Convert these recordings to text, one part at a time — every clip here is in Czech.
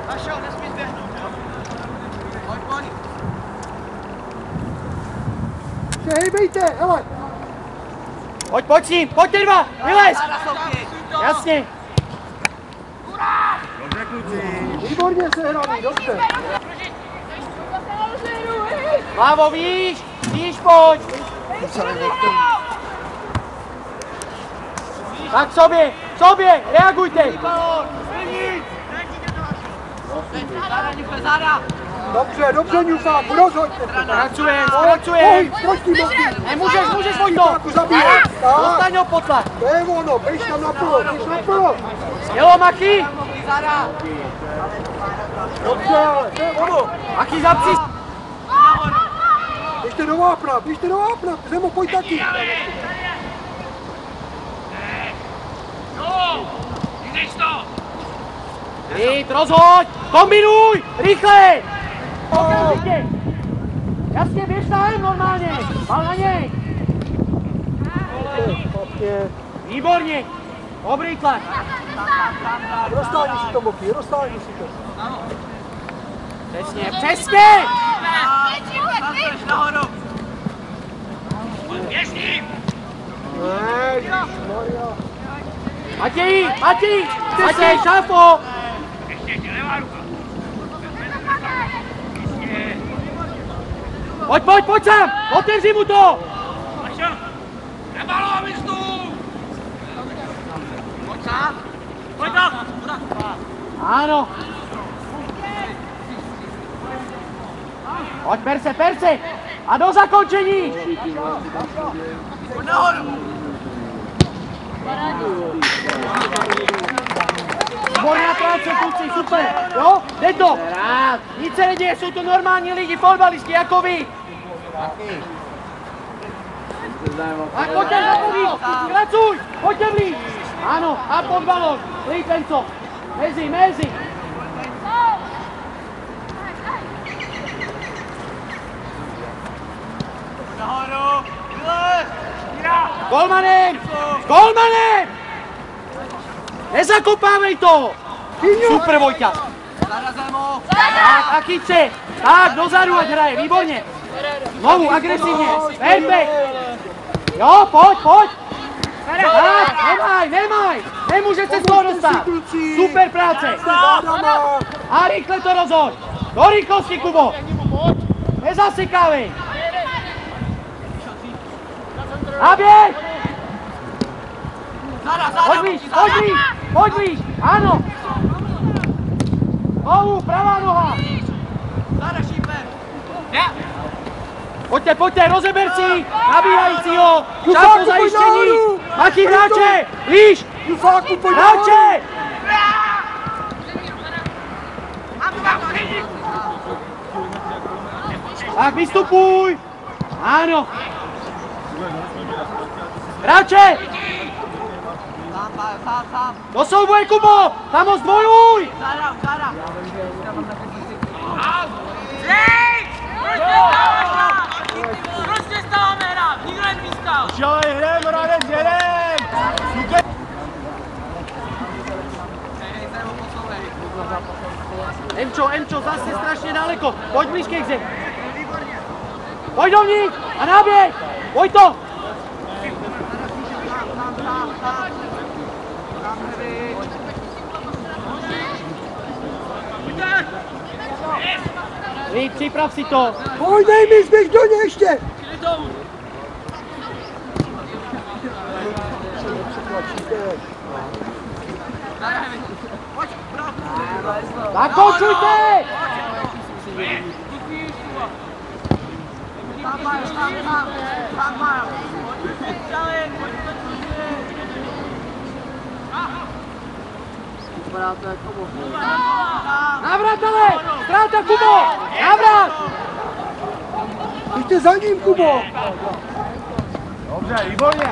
Našel, nesmí zběhnout, jo? Pojď, pojď. Hejbejte, hele! Pojď s ním, pojď ty dva, vylez! Jasně. Dobře, kluci. Výborně sehraný, dobře. Hlavo, víš, pojď. Tak sobě, reagujte. Dobře, Ňufáku, rozhoďte. Pracujem. Můžeš, pojď to. Dostaň ho pod tlak. To je ono, běž tam naplno. Jelo, Maki. Dobře, to je ono. Maki, zapři. Běžte do vápna, Zemo, pojď taky. Jít, rozhoď, kombinuj, rychle. Okamžitě. Jasně, běž tam normálně, bal na něj. Výborně, dobrý tlak. Roztáhni si to, Moky, roztáhni si to. Přesně. Matěj, šáfo. Pojď sem, otevři mu to. Ano. Pojď, Perse. A do zakončení. Výborná práce, kluci, super. Jo, jde to. Nic se neděje, jsou to normální lidi, fotbalisti jako vy. Tak pojďte za povíc, pracuj, pojďte blíž. Ano, a pod balon, líp Enco. Mezi. Golmanem! Nezakopávej to! Super, Vojťa! Tak, a chyť se! Tak, dozadu, ať hraje, výborně! Znovu, agresivně! Perfekt! Jo, pojď! Tak, nemaj! Nemůže se z toho dostat! Super práce! A rychle to rozhoď! Do rychlosti, Kubo! Nezasekávej! A běž! Pojď blíž! Ano! Znovu, pravá noha! Pojďte, rozeber si! Nabíhajícího! Čas po zajištění! Mati, hráče! Blíž! Hráče! Tak vystupuj! Ano! Hráče! Do souboje, Kubo! Tam ho zbojuj! Proč nestáváme hrát? Nikdo nepískal! Jdem, Radec, jedem! Emčo, zase strašně daleko. Pojď blíž ke zemi. Pojď dovnitř a náběh! Pojď to! Líp, připrav si to. Pojď, dej mi, zběž do něj ještě. Zakončujte! Navratele! Ztráta, Kubo! Navrat! Jděte za ním, Kubo! Dobře, výborně!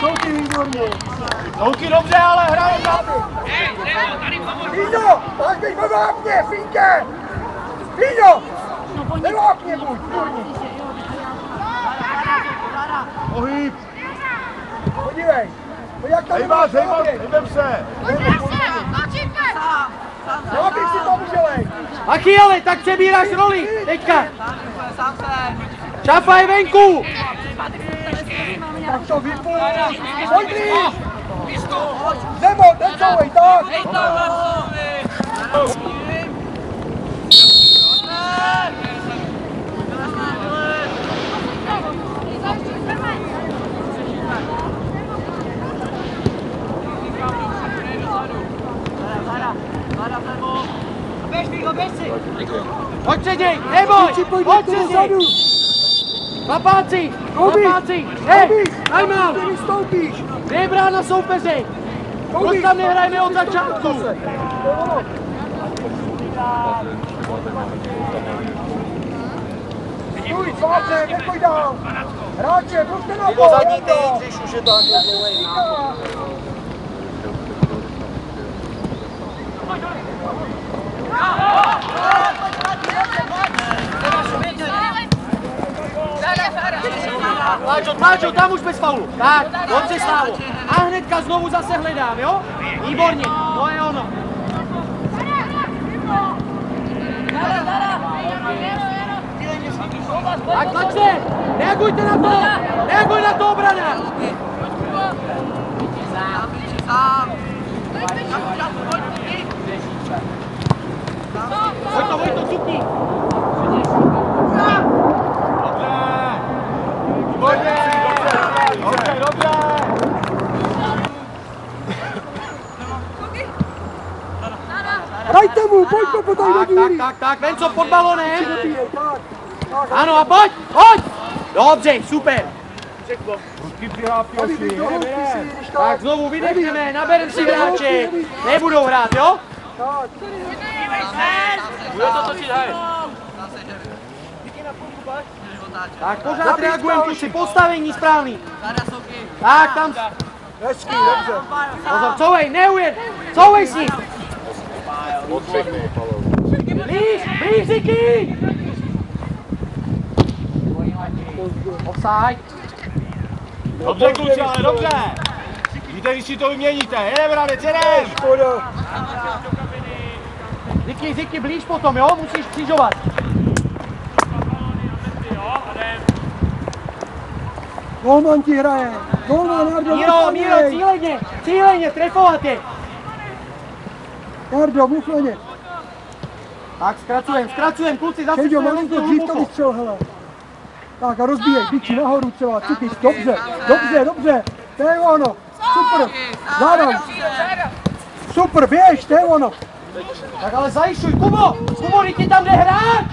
Souky výborně! Souky dobře, ale hraje záby! Fíňo! Máš být ve vápně, Fínke! Fíňo! Ve vápně buď! Pohyb! Podívej! Jak tam Hejbám se! Točíte! Nevadí, ale tak přebíráš roli, teďka. Čafa je venku. Tak to vypůj! Pojď blíž! Nemo, necouvej, tak! Pojď předěj, neboj, pojď předěj. Chlapáci, hej, timeout. Ty vystoupíš! Kde je brána soupeře? Proč tam nehrajeme od začátku? Stůj, sváře, nepojď dál! Hráče, pojďte na Mimo zadní tyč, když už je to takhle dlouhý nápad. Máčo, tam už bez faulu. Tak, dobře Slávo. A hnedka znovu zase hledám, jo? Výborně, to je ono. Tak tlačte, reagujte na to, reaguj na to, obrana. Vojto, cukni. Dobře. Hrajte mu, pojďte po tady do díry! Tak, Venco pod balonem. Tak. Ano a pojď. Dobře, super. Ruky přihlávky oči. Tak znovu vydechneme, nabereme si hráče. Nebudou hrát, jo? Tak. Bude to točit, hej. Tak pořád reagujeme, kluci, postavení správný. Tak, tam. Hezký, dobře. Pozor, couvej, neujed. Couvej s ním. Blíž, Ziky. Offside. Dobře, kluci, ale dobře. Víte, když si to vyměníte. Jedeme, Radec, jedem. Škoda. Ziky, blíž potom, jo? Musíš křižovat. Golman ti hraje. Golman, Jardo, Míro, cíleně, trefovat je. Jardo, buď na ně. Tak, zkracujem, kluci, zase Šeďo, jsme malinko hluboko. dřív to vystřel, hele. Tak a rozbíjej, biči nahoru třeba, cukis, dobře. To je ono, super. Zádám. Super, běž, to je ono. Tak ale zajišťuj, Kubo, ty tam jde hrát.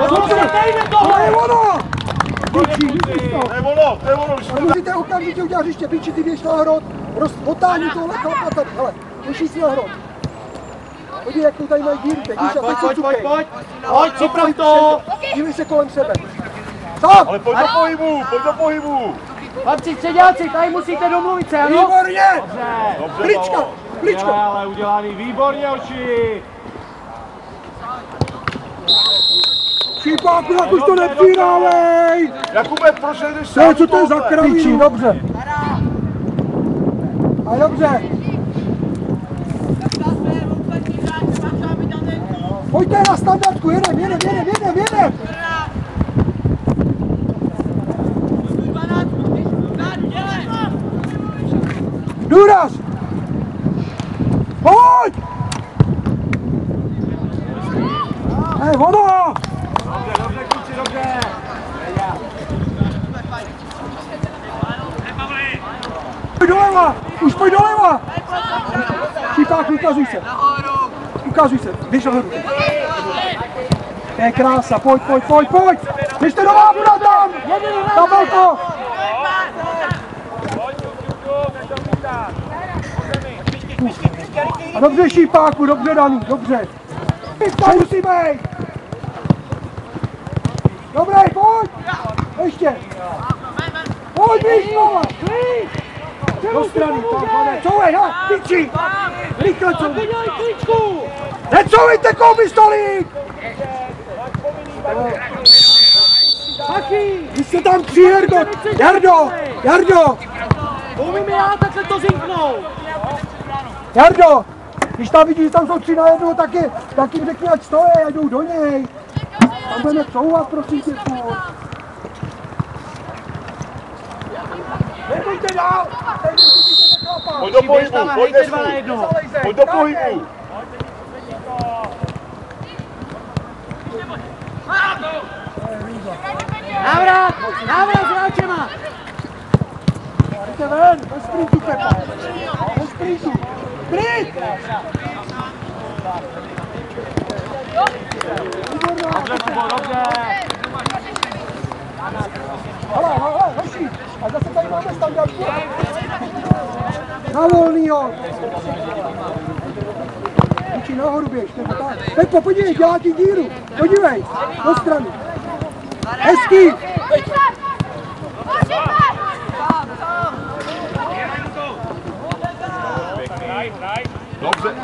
Dobře, dejme To tohle. je ono. Biči, vidíš to. To je ono. A musíte okamžitě udělat hřiště, biči, ty běž na hrot. Otáhni tohle chlapa tady, hele, běží si na hrot. Podívej, jak to tady mají díry, teď Tak, už a teď se cukej. pojď, připrav to. Dívej se kolem sebe. Stop! Ale pojď do pohybu. Chlapci, středáci, tady musíte domluvit se, ano? Výborně! Dobře, Plička! ale udělaný, výborně, oči. Šípáku, jak už to nepřírávej! Jakube, proč nejdeš To je, co to je za kravinu? Dobře. A dobře. Pojďte na standardku, jedem. Důraz! Pojď! Ono! Dobře, kluci, dobře. Pojď doleva! Šípák, ukazuj se, běž nahoru. To je krása, pojď! Běžte do vápna tam! Tam byl to! A dobře Šípáku, dobře Danu, dobře. Tam musí být! Dobrý, pojď! Ještě! Pojď, běž, Nova! Do strany, tak, pane, couvej, no, piči! Rychle couvej! Necouvejte kouby, stolík! Taky! Vy jste tam tři, Jardo! Umím já takhle to zinknout! Jardo! Když tam vidí, že tam jsou 3 na 1, tak jim řekni, ať stojí a jdou do něj. Tam budeme couvat, prosím tě, furt. Nebojte dál! Tady musíte nechápat! Pojď do pohybu, pojď nesmůj! Pojď do pohybu! Návrat s hráčema! Jdete ven, bez sprintu, Pepa! Bez sprintu! Sprint! Dobře, Kubo, dobře! Hele, hoši! A zase tady máme standardku. Na volnýho! Hoči, nahoru běž, nebo tak. Pepo, podívej, dělá ti díru. Podívej, do strany. Hezký! Dobře.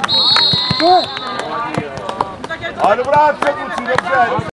Co je? Ale dobrá, kluci, dobře.